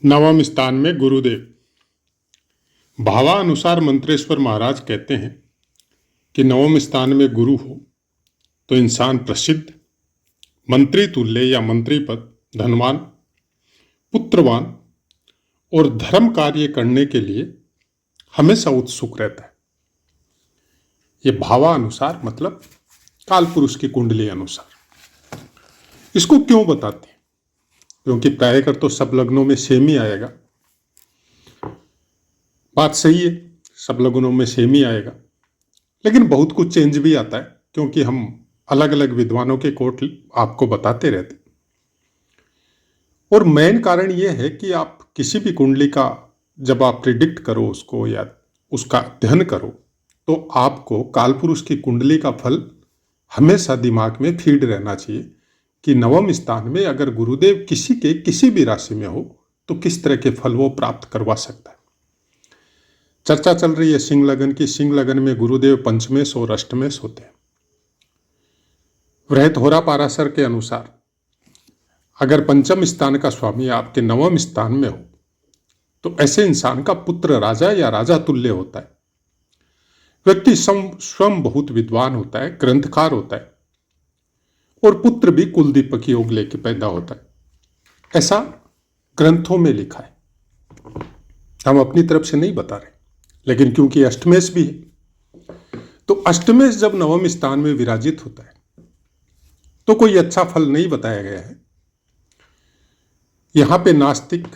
नवम स्थान में गुरुदेव। भावानुसार मंत्रेश्वर महाराज कहते हैं कि नवम स्थान में गुरु हो तो इंसान प्रसिद्ध, मंत्री तुल्य या मंत्री पद, धनवान, पुत्रवान और धर्म कार्य करने के लिए हमेशा उत्सुक रहता है। ये भावानुसार मतलब काल पुरुष की कुंडली अनुसार। इसको क्यों बताते हैं? क्योंकि प्रायकर तो सब लग्नों में सेम ही आएगा। बात सही है, सब लग्नों में सेम ही आएगा, लेकिन बहुत कुछ चेंज भी आता है क्योंकि हम अलग अलग विद्वानों के कोट आपको बताते रहते। और मेन कारण यह है कि आप किसी भी कुंडली का जब आप प्रिडिक्ट करो उसको या उसका अध्ययन करो तो आपको कालपुरुष की कुंडली का फल हमेशा दिमाग में फीड रहना चाहिए कि नवम स्थान में अगर गुरुदेव किसी के किसी भी राशि में हो तो किस तरह के फल वो प्राप्त करवा सकता है। चर्चा चल रही है सिंह लगन की। सिंह लगन में गुरुदेव पंचमेश और अष्टमेश होते हैं। वृहत होरा पाराशर के अनुसार अगर पंचम स्थान का स्वामी आपके नवम स्थान में हो तो ऐसे इंसान का पुत्र राजा या राजा तुल्य होता है। व्यक्ति स्वयं बहुत विद्वान होता है, ग्रंथकार होता है और पुत्र भी कुलदीपक योग लेके पैदा होता है, ऐसा ग्रंथों में लिखा है। हम अपनी तरफ से नहीं बता रहे, लेकिन क्योंकि अष्टमेश भी है तो अष्टमेश जब नवम स्थान में विराजित होता है तो कोई अच्छा फल नहीं बताया गया है। यहां पे नास्तिक,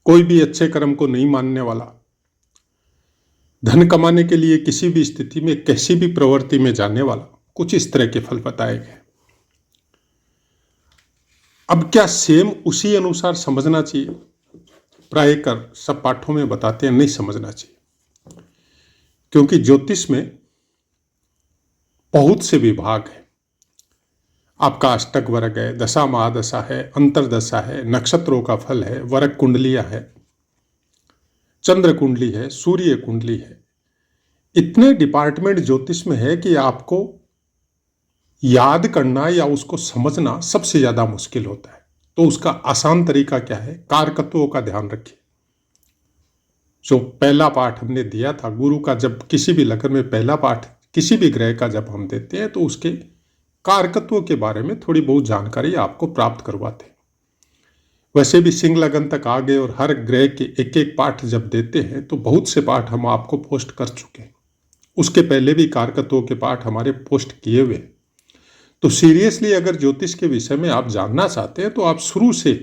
कोई भी अच्छे कर्म को नहीं मानने वाला, धन कमाने के लिए किसी भी स्थिति में कैसी भी प्रवृत्ति में जाने वाला, कुछ इस तरह के फल बताए गए। अब क्या सेम उसी अनुसार समझना चाहिए? प्रायकर सब पाठों में बताते हैं नहीं समझना चाहिए, क्योंकि ज्योतिष में बहुत से विभाग है। आपका अष्टक वर्ग है, दशा महादशा है, अंतरदशा है, नक्षत्रों का फल है, वर्ग कुंडलियां है, चंद्र कुंडली है, सूर्य कुंडली है। इतने डिपार्टमेंट ज्योतिष में है कि आपको याद करना या उसको समझना सबसे ज्यादा मुश्किल होता है। तो उसका आसान तरीका क्या है? कारकत्वों का ध्यान रखिए। जो पहला पाठ हमने दिया था गुरु का, जब किसी भी लग्न में पहला पाठ किसी भी ग्रह का जब हम देते हैं तो उसके कारकत्वों के बारे में थोड़ी बहुत जानकारी आपको प्राप्त करवाते हैं। वैसे भी सिंह लगन तक आ गए और हर ग्रह के एक एक पाठ जब देते हैं तो बहुत से पाठ हम आपको पोस्ट कर चुके हैं। उसके पहले भी कारकत्वों के पाठ हमारे पोस्ट किए हुए। तो सीरियसली अगर ज्योतिष के विषय में आप जानना चाहते हैं तो आप शुरू से,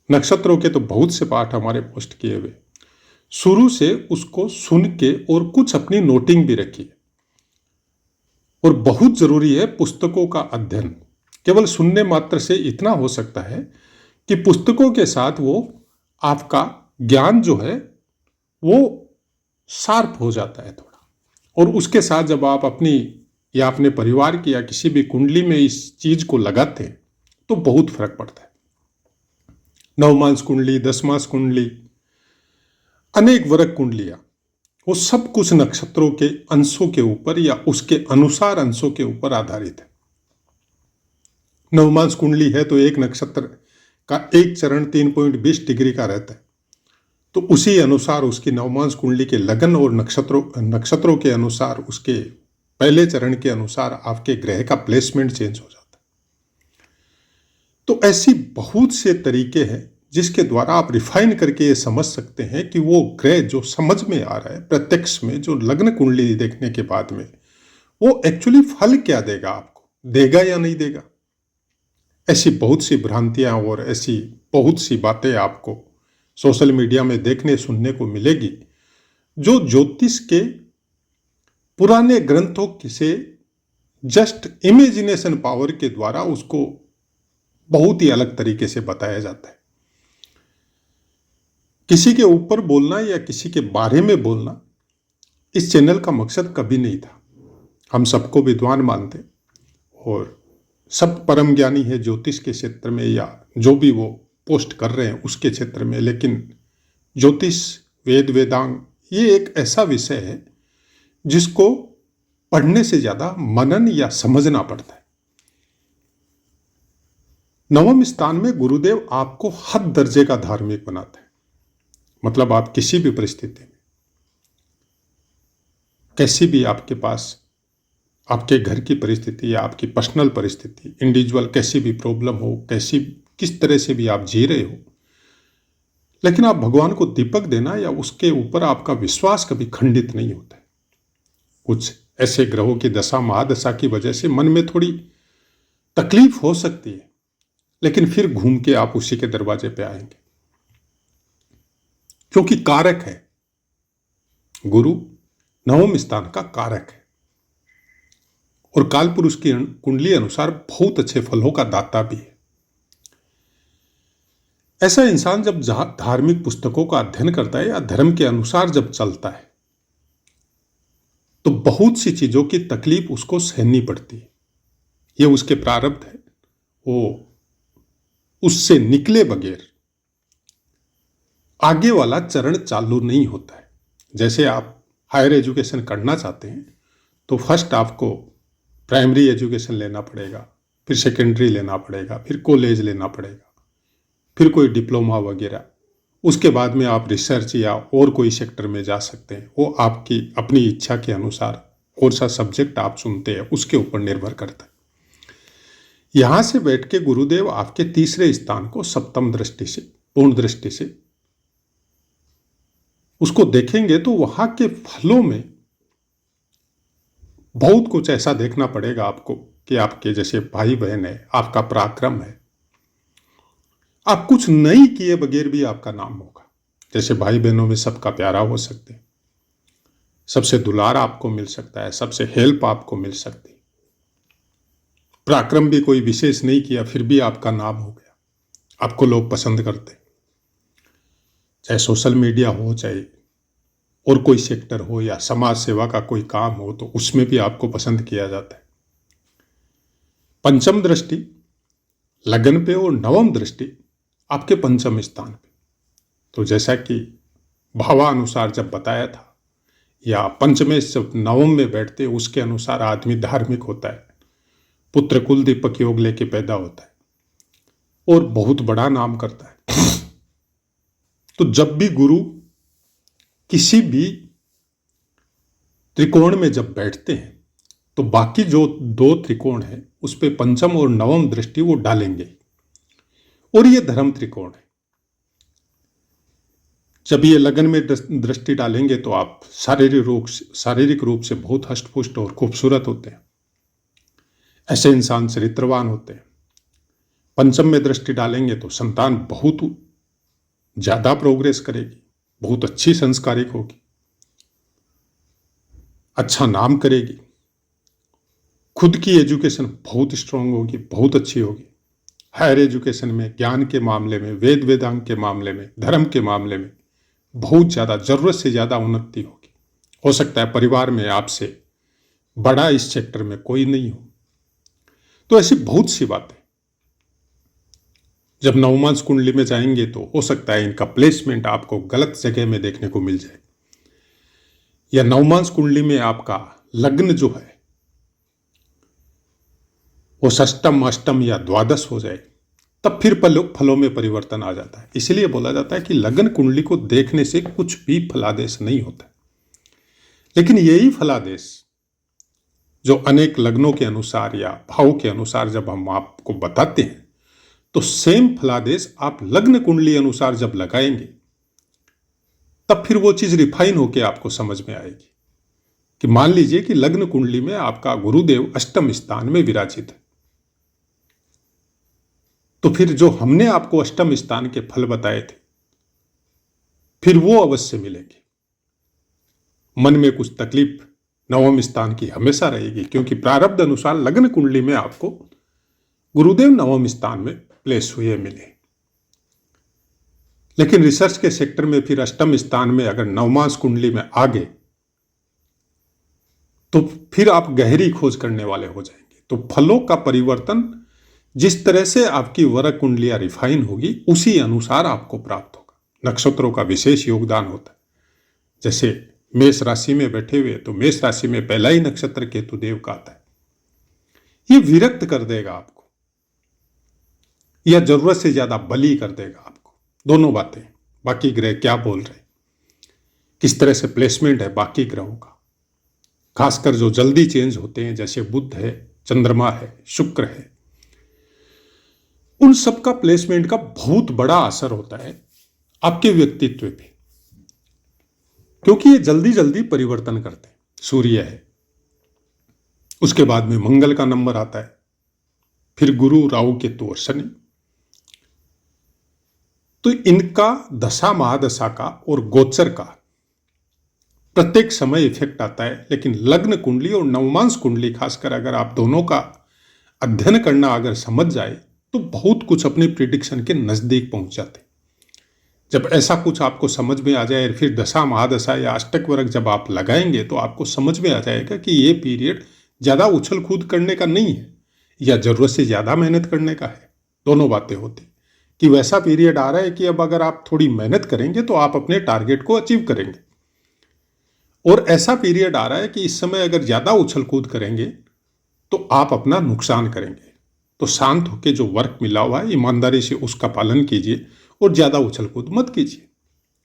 नक्षत्रों के तो बहुत से पाठ हमारे पोस्ट किए हुए, शुरू से उसको सुन के और कुछ अपनी नोटिंग भी रखिए। और बहुत जरूरी है पुस्तकों का अध्ययन। केवल सुनने मात्र से इतना हो सकता है कि पुस्तकों के साथ वो आपका ज्ञान जो है वो शार्प हो जाता है थोड़ा, और उसके साथ जब आप अपनी या अपने परिवार की या किसी भी कुंडली में इस चीज को लगाते हैं तो बहुत फर्क पड़ता है। नवमांश कुंडली, दसमांश कुंडली, अनेक वर्ग कुंडलियां, वो सब कुछ नक्षत्रों के अंशों के ऊपर या उसके अनुसार अंशों के ऊपर आधारित है। नवमांश कुंडली है तो एक नक्षत्र का एक चरण 3.20 डिग्री का रहता है, तो उसी अनुसार उसकी नवमांश कुंडली के लगन और नक्षत्रों के अनुसार उसके पहले चरण के अनुसार आपके ग्रह का प्लेसमेंट चेंज हो जाता है। तो ऐसी बहुत से तरीके हैं जिसके द्वारा आप रिफाइन करके ये समझ सकते हैं कि वो ग्रह जो समझ में आ रहा है प्रत्यक्ष में, जो लग्न कुंडली देखने के बाद में, वो एक्चुअली फल क्या देगा, आपको देगा या नहीं देगा। ऐसी बहुत सी भ्रांतियां और ऐसी बहुत सी बातें आपको सोशल मीडिया में देखने सुनने को मिलेगी जो ज्योतिष के पुराने ग्रंथों से जस्ट इमेजिनेशन पावर के द्वारा उसको बहुत ही अलग तरीके से बताया जाता है। किसी के ऊपर बोलना या किसी के बारे में बोलना इस चैनल का मकसद कभी नहीं था। हम सबको विद्वान मानते और सब परम ज्ञानी है ज्योतिष के क्षेत्र में या जो भी वो पोस्ट कर रहे हैं उसके क्षेत्र में, लेकिन ज्योतिष, वेद, वेदांग ये एक ऐसा विषय है जिसको पढ़ने से ज्यादा मनन या समझना पड़ता है। नवम स्थान में गुरुदेव आपको हद दर्जे का धार्मिक बनाते हैं। मतलब आप किसी भी परिस्थिति में, कैसी भी आपके पास आपके घर की परिस्थिति या आपकी पर्सनल परिस्थिति, इंडिविजुअल कैसी भी प्रॉब्लम हो, कैसी किस तरह से भी आप जी रहे हो, लेकिन आप भगवान को दीपक देना या उसके ऊपर आपका विश्वास कभी खंडित नहीं होता है। कुछ ऐसे ग्रहों की दशा महादशा की वजह से मन में थोड़ी तकलीफ हो सकती है, लेकिन फिर घूम के आप उसी के दरवाजे पे आएंगे, क्योंकि कारक है गुरु, नवम स्थान का कारक है और कालपुरुष की कुंडली अनुसार बहुत अच्छे फलों का दाता भी है। ऐसा इंसान जब धार्मिक पुस्तकों का अध्ययन करता है या धर्म के अनुसार जब चलता है तो बहुत सी चीजों की तकलीफ उसको सहनी पड़ती है। ये उसके प्रारब्ध है, वो उससे निकले बगैर आगे वाला चरण चालू नहीं होता है। जैसे आप हायर एजुकेशन करना चाहते हैं तो फर्स्ट आपको प्राइमरी एजुकेशन लेना पड़ेगा, फिर सेकेंडरी लेना पड़ेगा, फिर कॉलेज लेना पड़ेगा, फिर कोई डिप्लोमा वगैरह, उसके बाद में आप रिसर्च या और कोई सेक्टर में जा सकते हैं। वो आपकी अपनी इच्छा के अनुसार कौन सा सब्जेक्ट आप चुनते हैं उसके ऊपर निर्भर करता है। यहां से बैठ के गुरुदेव आपके तीसरे स्थान को सप्तम दृष्टि से, पूर्ण दृष्टि से उसको देखेंगे तो वहां के फलों में बहुत कुछ ऐसा देखना पड़ेगा आपको कि आपके जैसे भाई बहन है, आपका पराक्रम है, आप कुछ नहीं किए बगैर भी आपका नाम होगा। जैसे भाई बहनों में सबका प्यारा हो सकते हैं, सबसे दुलार आपको मिल सकता है, सबसे हेल्प आपको मिल सकती है। पराक्रम भी कोई विशेष नहीं किया फिर भी आपका नाम हो गया, आपको लोग पसंद करते हैं। चाहे सोशल मीडिया हो, चाहे और कोई सेक्टर हो या समाज सेवा का कोई काम हो, तो उसमें भी आपको पसंद किया जाता है। पंचम दृष्टि लगन पे और नवम दृष्टि आपके पंचम स्थान पे। तो जैसा कि भावानुसार जब बताया था, या पंचमे जब नवम में बैठते उसके अनुसार आदमी धार्मिक होता है, पुत्र कुल दीपक योग लेके पैदा होता है और बहुत बड़ा नाम करता है। तो जब भी गुरु किसी भी त्रिकोण में जब बैठते हैं तो बाकी जो दो त्रिकोण है उस पे पंचम और नवम दृष्टि वो डालेंगे, और ये धर्म त्रिकोण है। जब ये लगन में दृष्टि डालेंगे तो आप शारीरिक रूप से बहुत हष्टपुष्ट और खूबसूरत होते हैं, ऐसे इंसान चरित्रवान होते हैं। पंचम में दृष्टि डालेंगे तो संतान बहुत ज्यादा प्रोग्रेस करेगी, बहुत अच्छी संस्कारिक होगी, अच्छा नाम करेगी, खुद की एजुकेशन बहुत स्ट्रांग होगी, बहुत अच्छी होगी। हायर एजुकेशन में, ज्ञान के मामले में, वेद वेदांग के मामले में, धर्म के मामले में बहुत ज़्यादा, ज़रूरत से ज़्यादा उन्नति होगी। हो सकता है परिवार में आपसे बड़ा इस सेक्टर में कोई नहीं हो। तो ऐसी बहुत सी बातें जब नवमांश कुंडली में जाएंगे तो हो सकता है इनका प्लेसमेंट आपको गलत जगह में देखने को मिल जाए, या नवमांश कुंडली में आपका लग्न जो है वो षष्टम, अष्टम या द्वादश हो जाए, तब फिर फलों में परिवर्तन आ जाता है। इसलिए बोला जाता है कि लग्न कुंडली को देखने से कुछ भी फलादेश नहीं होता, लेकिन यही फलादेश जो अनेक लग्नों के अनुसार या भाव के अनुसार जब हम आपको बताते हैं तो सेम फलादेश आप लग्न कुंडली अनुसार जब लगाएंगे तब फिर वो चीज रिफाइन होकर आपको समझ में आएगी। कि मान लीजिए कि लग्न कुंडली में आपका गुरुदेव अष्टम स्थान में विराजित है, तो फिर जो हमने आपको अष्टम स्थान के फल बताए थे फिर वो अवश्य मिलेंगे। मन में कुछ तकलीफ नवम स्थान की हमेशा रहेगी, क्योंकि प्रारब्ध अनुसार लग्न कुंडली में आपको गुरुदेव नवम स्थान में प्लेस हुए मिले। लेकिन रिसर्च के सेक्टर में फिर अष्टम स्थान में अगर नवमांश कुंडली में आ गए तो फिर आप गहरी खोज करने वाले हो जाएंगे। तो फलों का परिवर्तन जिस तरह से आपकी वरक कुंडलियां रिफाइन होगी उसी अनुसार आपको प्राप्त होगा। नक्षत्रों का विशेष योगदान होता है। जैसे मेष राशि में बैठे हुए तो मेष राशि में पहला ही नक्षत्र केतु देव का आता है, ये विरक्त कर देगा आपको। या जरूरत से ज्यादा बली कर देगा आपको। दोनों बातें। बाकी ग्रह क्या बोल रहे, किस तरह से प्लेसमेंट है बाकी ग्रहों का, खासकर जो जल्दी चेंज होते हैं जैसे बुध है, चंद्रमा है, शुक्र है, उन सब का प्लेसमेंट का बहुत बड़ा असर होता है आपके व्यक्तित्व पे, क्योंकि ये जल्दी जल्दी परिवर्तन करते हैं। सूर्य है, उसके बाद में मंगल का नंबर आता है, फिर गुरु, राहु, केतु और शनि। तो इनका दशा महादशा का और गोचर का प्रत्येक समय इफेक्ट आता है। लेकिन लग्न कुंडली और नवमांश कुंडली, खासकर अगर आप दोनों का अध्ययन करना अगर समझ जाए तो बहुत कुछ अपने प्रिडिक्शन के नजदीक पहुंच जाते। जब ऐसा कुछ आपको समझ में आ जाए, फिर दशा महादशा या अष्टक वर्ग जब आप लगाएंगे तो आपको समझ में आ जाएगा कि ये पीरियड ज़्यादा उछल कूद करने का नहीं है या ज़रूरत से ज़्यादा मेहनत करने का है। दोनों बातें होती कि वैसा पीरियड आ रहा है कि अब अगर आप थोड़ी मेहनत करेंगे तो आप अपने टारगेट को अचीव करेंगे, और ऐसा पीरियड आ रहा है कि इस समय अगर ज़्यादा उछल कूद करेंगे तो आप अपना नुकसान करेंगे। तो शांत होकर जो वर्क मिला हुआ है ईमानदारी से उसका पालन कीजिए और ज़्यादा उछल कूद मत कीजिए,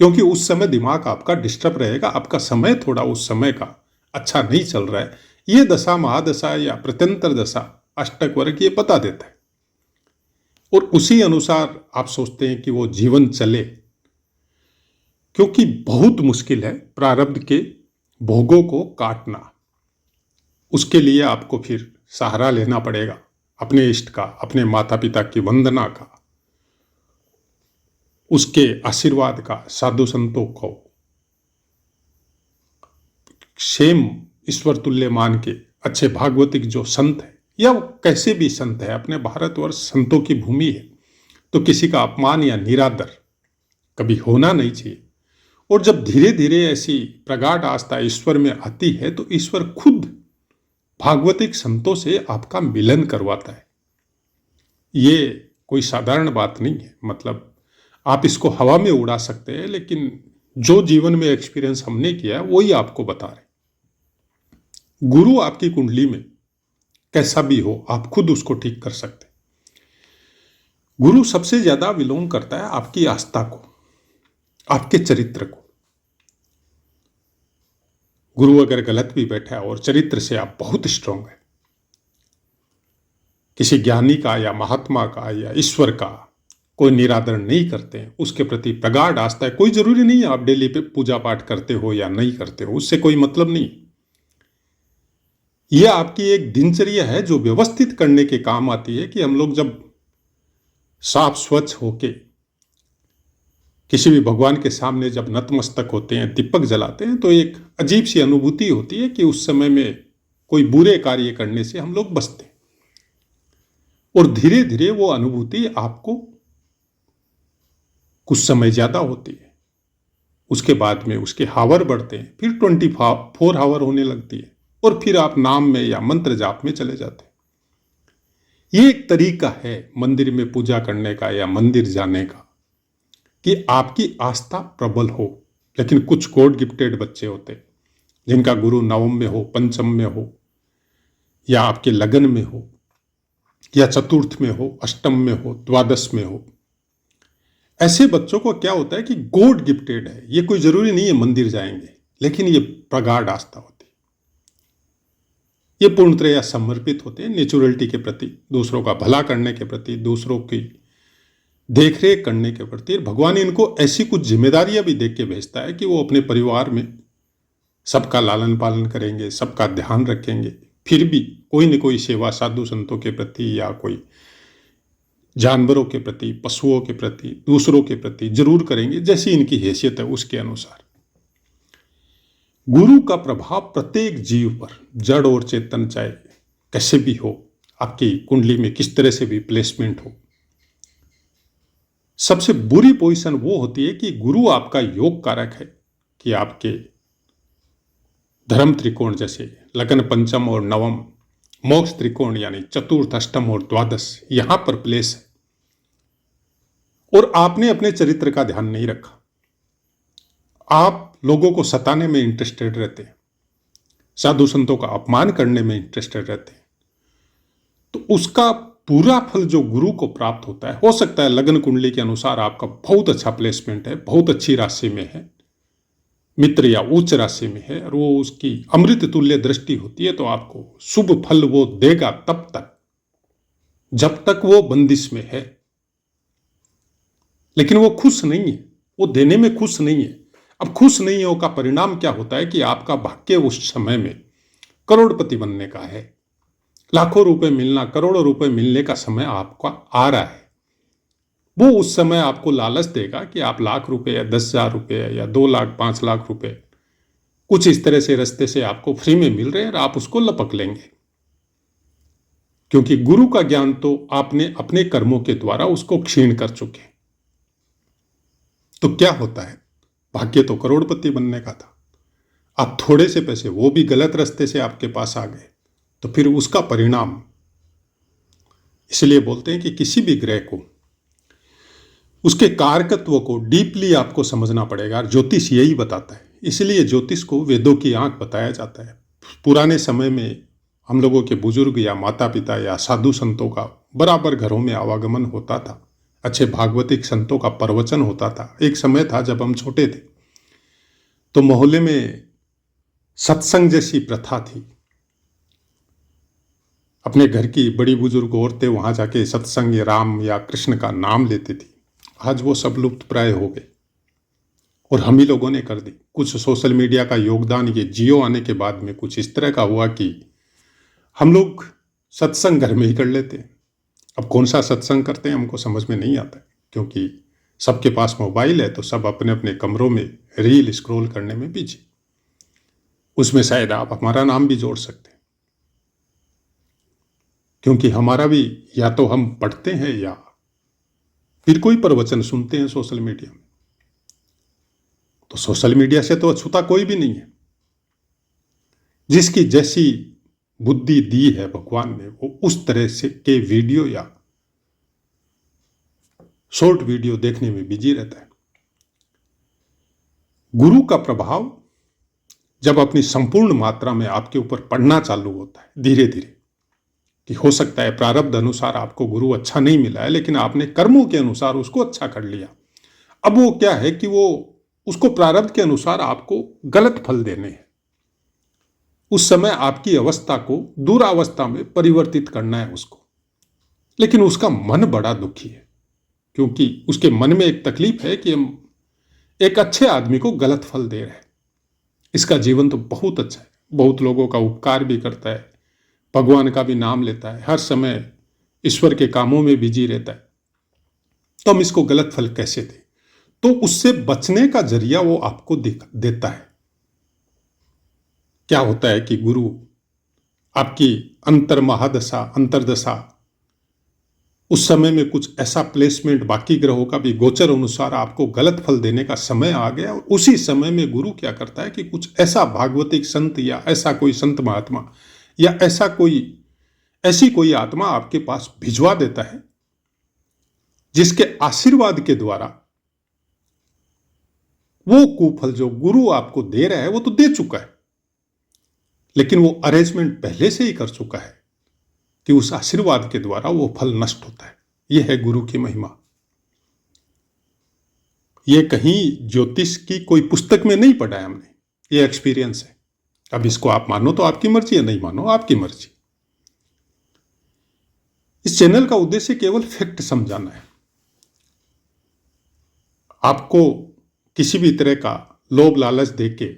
क्योंकि उस समय दिमाग आपका डिस्टर्ब रहेगा। आपका समय थोड़ा उस समय का अच्छा नहीं चल रहा है। ये दशा महादशा या प्रत्यंतर दशा अष्टक वर्ग ये बता देता है, और उसी अनुसार आप सोचते हैं कि वो जीवन चले, क्योंकि बहुत मुश्किल है प्रारब्ध के भोगों को काटना। उसके लिए आपको फिर सहारा लेना पड़ेगा अपने इष्ट का, अपने माता पिता की वंदना का, उसके आशीर्वाद का, साधु संतों को सेम ईश्वर तुल्य मान के अच्छे भागवतिक जो संत है या कैसे भी संत है, अपने भारतवर्ष संतों की भूमि है, तो किसी का अपमान या निरादर कभी होना नहीं चाहिए। और जब धीरे धीरे ऐसी प्रगाढ़ आस्था ईश्वर में आती है तो ईश्वर खुद भागवतिक संतों से आपका मिलन करवाता है। ये कोई साधारण बात नहीं है। मतलब आप इसको हवा में उड़ा सकते हैं, लेकिन जो जीवन में एक्सपीरियंस हमने किया वही आपको बता रहे। गुरु आपकी कुंडली में कैसा भी हो, आप खुद उसको ठीक कर सकते। गुरु सबसे ज्यादा बिलोंग करता है आपकी आस्था को, आपके चरित्र को। गुरु अगर गलत भी बैठा है और चरित्र से आप बहुत स्ट्रांग है, किसी ज्ञानी का या महात्मा का या ईश्वर का कोई निरादरण नहीं करते हैं, उसके प्रति प्रगाढ़ आस्था है। कोई जरूरी नहीं है आप डेली पे पूजा पाठ करते हो या नहीं करते हो, उससे कोई मतलब नहीं। यह आपकी एक दिनचर्या है जो व्यवस्थित करने के काम आती है कि हम लोग जब साफ स्वच्छ होके किसी भी भगवान के सामने जब नतमस्तक होते हैं, दीपक जलाते हैं, तो एक अजीब सी अनुभूति होती है कि उस समय में कोई बुरे कार्य करने से हम लोग बचते हैं। और धीरे धीरे वो अनुभूति आपको कुछ समय ज्यादा होती है, उसके बाद में उसके हावर बढ़ते हैं, फिर 24 हावर होने लगती है, और फिर आप नाम में या मंत्र जाप में चले जाते हैं। ये एक तरीका है मंदिर में पूजा करने का या मंदिर जाने का, कि आपकी आस्था प्रबल हो। लेकिन कुछ गॉड गिफ्टेड बच्चे होते हैं जिनका गुरु नवम में हो, पंचम में हो, या आपके लगन में हो, या चतुर्थ में हो, अष्टम में हो, द्वादश में हो। ऐसे बच्चों को क्या होता है कि गॉड गिफ्टेड है, ये कोई जरूरी नहीं है मंदिर जाएंगे, लेकिन ये प्रगाढ़ आस्था होती है, ये पूर्णतया समर्पित होते हैं नेचुरलिटी के प्रति, दूसरों का भला करने के प्रति, दूसरों की देखरेख करने के प्रति। भगवान इनको ऐसी कुछ जिम्मेदारियां भी देख के भेजता है कि वो अपने परिवार में सबका लालन पालन करेंगे, सबका ध्यान रखेंगे, फिर भी कोई न कोई सेवा साधु संतों के प्रति या कोई जानवरों के प्रति, पशुओं के प्रति, दूसरों के प्रति जरूर करेंगे, जैसी इनकी हैसियत है उसके अनुसार। गुरु का प्रभाव प्रत्येक जीव पर, जड़ और चेतन, चाहे कैसे भी हो, आपकी कुंडली में किस तरह से भी प्लेसमेंट हो। सबसे बुरी पोजीशन वो होती है कि गुरु आपका योग कारक है, कि आपके धर्म त्रिकोण जैसे लगन पंचम और नवम, मोक्ष त्रिकोण यानी चतुर्थ, अष्टम और द्वादश यहां पर प्लेस है, और आपने अपने चरित्र का ध्यान नहीं रखा। आप लोगों को सताने में इंटरेस्टेड रहते हैं, साधु संतों का अपमान करने में इंटरेस्टेड रहते हैं, तो उसका पूरा फल जो गुरु को प्राप्त होता है, हो सकता है लग्न कुंडली के अनुसार आपका बहुत अच्छा प्लेसमेंट है, बहुत अच्छी राशि में है, मित्र या उच्च राशि में है, और वो उसकी अमृत तुल्य दृष्टि होती है, तो आपको शुभ फल वो देगा तब तक जब तक वो बंदिश में है। लेकिन वो खुश नहीं है, वो देने में खुश नहीं है। अब खुश नहीं हो का परिणाम क्या होता है कि आपका भाग्य उस समय में करोड़पति बनने का है, लाखों रुपए मिलना, करोड़ों रुपए मिलने का समय आपका आ रहा है। वो उस समय आपको लालच देगा कि आप लाख रुपए या 10,000 रुपए या 2 लाख 5 लाख रुपए कुछ इस तरह से रास्ते से आपको फ्री में मिल रहे हैं और आप उसको लपक लेंगे, क्योंकि गुरु का ज्ञान तो आपने अपने कर्मों के द्वारा उसको क्षीण कर चुके। तो क्या होता है, भाग्य तो करोड़पति बनने का था, आप थोड़े से पैसे वो भी गलत रास्ते से आपके पास आ गए, तो फिर उसका परिणाम। इसलिए बोलते हैं कि किसी भी ग्रह को उसके कारकत्व को डीपली आपको समझना पड़ेगा, और ज्योतिष यही बताता है। इसलिए ज्योतिष को वेदों की आंख बताया जाता है। पुराने समय में हम लोगों के बुजुर्ग या माता पिता या साधु संतों का बराबर घरों में आवागमन होता था, अच्छे भागवतिक संतों का प्रवचन होता था। एक समय था जब हम छोटे थे तो मोहल्ले में सत्संग जैसी प्रथा थी, अपने घर की बड़ी बुजुर्ग औरतें वहां जाके सत्संग या राम या कृष्ण का नाम लेती थी। आज वो सब लुप्त प्राय हो गए और हम ही लोगों ने कर दी। कुछ सोशल मीडिया का योगदान ये जियो आने के बाद में कुछ इस तरह का हुआ कि हम लोग सत्संग घर में ही कर लेते हैं। अब कौन सा सत्संग करते हैं हमको समझ में नहीं आता, क्योंकि सबके पास मोबाइल है, तो सब अपने अपने कमरों में रील स्क्रॉल करने में बिजी। उसमें शायद आप हमारा नाम भी जोड़ सकते हैं, क्योंकि हमारा भी या तो हम पढ़ते हैं या फिर कोई प्रवचन सुनते हैं सोशल मीडिया में। तो सोशल मीडिया से तो अछूता कोई भी नहीं है। जिसकी जैसी बुद्धि दी है भगवान ने, वो उस तरह से के वीडियो या शॉर्ट वीडियो देखने में बिजी रहता है। गुरु का प्रभाव जब अपनी संपूर्ण मात्रा में आपके ऊपर पड़ना चालू होता है धीरे धीरे, कि हो सकता है प्रारब्ध अनुसार आपको गुरु अच्छा नहीं मिला है, लेकिन आपने कर्मों के अनुसार उसको अच्छा कर लिया। अब वो क्या है कि वो उसको प्रारब्ध के अनुसार आपको गलत फल देने हैं। उस समय आपकी अवस्था को दुरावस्था में परिवर्तित करना है उसको, लेकिन उसका मन बड़ा दुखी है, क्योंकि उसके मन में एक तकलीफ है कि हम एक अच्छे आदमी को गलत फल दे रहे हैं। इसका जीवन तो बहुत अच्छा है, बहुत लोगों का उपकार भी करता है, भगवान का भी नाम लेता है, हर समय ईश्वर के कामों में बिजी रहता है, तो हम इसको गलत फल कैसे दें? तो उससे बचने का जरिया वो आपको देता है। क्या होता है कि गुरु आपकी अंतर महादशा अंतरदशा उस समय में कुछ ऐसा प्लेसमेंट, बाकी ग्रहों का भी गोचर अनुसार आपको गलत फल देने का समय आ गया, और उसी समय में गुरु क्या करता है कि कुछ ऐसा भागवतिक संत या ऐसा कोई संत महात्मा या ऐसी कोई आत्मा आपके पास भिजवा देता है, जिसके आशीर्वाद के द्वारा वो कुफल जो गुरु आपको दे रहा है वो तो दे चुका है, लेकिन वो अरेंजमेंट पहले से ही कर चुका है कि उस आशीर्वाद के द्वारा वो फल नष्ट होता है। यह है गुरु की महिमा। ये कहीं ज्योतिष की कोई पुस्तक में नहीं पढ़ा है हमने, ये एक्सपीरियंस है। अब इसको आप मानो तो आपकी मर्जी है, नहीं मानो आपकी मर्जी। इस चैनल का उद्देश्य केवल फैक्ट समझाना है। आपको किसी भी तरह का लोभ लालच देके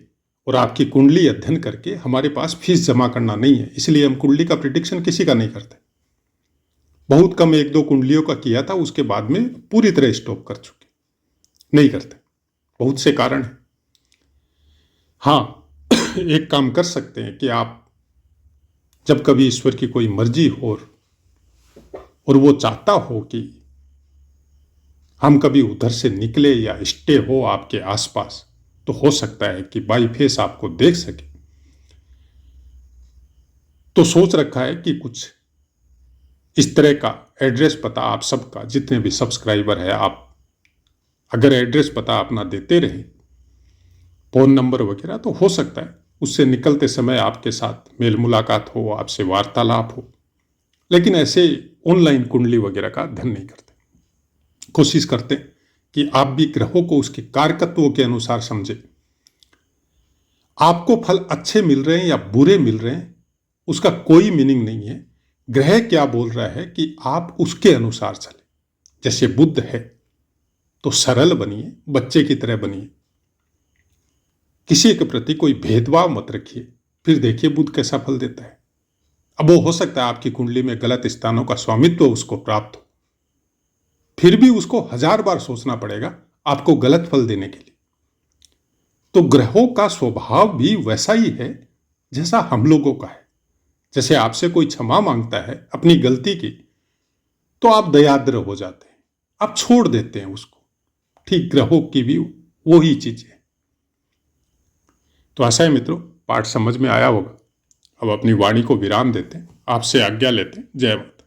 और आपकी कुंडली अध्ययन करके हमारे पास फीस जमा करना नहीं है। इसलिए हम कुंडली का प्रिडिक्शन किसी का नहीं करते। बहुत कम 1-2 कुंडलियों का किया था, उसके बाद में पूरी तरह स्टॉप कर चुके, नहीं करते। बहुत से कारण हैं। हाँ, एक काम कर सकते हैं कि आप जब कभी ईश्वर की कोई मर्जी हो और वो चाहता हो कि हम कभी उधर से निकले या स्टे हो आपके आसपास, तो हो सकता है कि बाई फेस आपको देख सके। तो सोच रखा है कि कुछ इस तरह का एड्रेस पता आप सबका, जितने भी सब्सक्राइबर है, आप अगर एड्रेस पता अपना देते रहे, फोन नंबर वगैरह, तो हो सकता है उससे निकलते समय आपके साथ मेल मुलाकात हो, आपसे वार्तालाप हो। लेकिन ऐसे ऑनलाइन कुंडली वगैरह का अध्ययन नहीं करते। कोशिश करते कि आप भी ग्रहों को उसके कारकत्वों के अनुसार समझें। आपको फल अच्छे मिल रहे हैं या बुरे मिल रहे हैं, उसका कोई मीनिंग नहीं है। ग्रह क्या बोल रहा है कि आप उसके अनुसार चले। जैसे बुध है तो सरल बनिए, बच्चे की तरह बनिए, किसी के प्रति कोई भेदभाव मत रखिए, फिर देखिए बुध कैसा फल देता है। अब वो हो सकता है आपकी कुंडली में गलत स्थानों का स्वामित्व उसको प्राप्त हो, फिर भी उसको 1000 बार सोचना पड़ेगा आपको गलत फल देने के लिए। तो ग्रहों का स्वभाव भी वैसा ही है जैसा हम लोगों का है। जैसे आपसे कोई क्षमा मांगता है अपनी गलती की, तो आप दयाद्र हो जाते हैं, आप छोड़ देते हैं उसको। ठीक ग्रहों की भी वही चीज है। तो आशा है मित्रों पाठ समझ में आया होगा। अब अपनी वाणी को विराम देते हैं, आपसे आज्ञा लेते हैं। जय माता।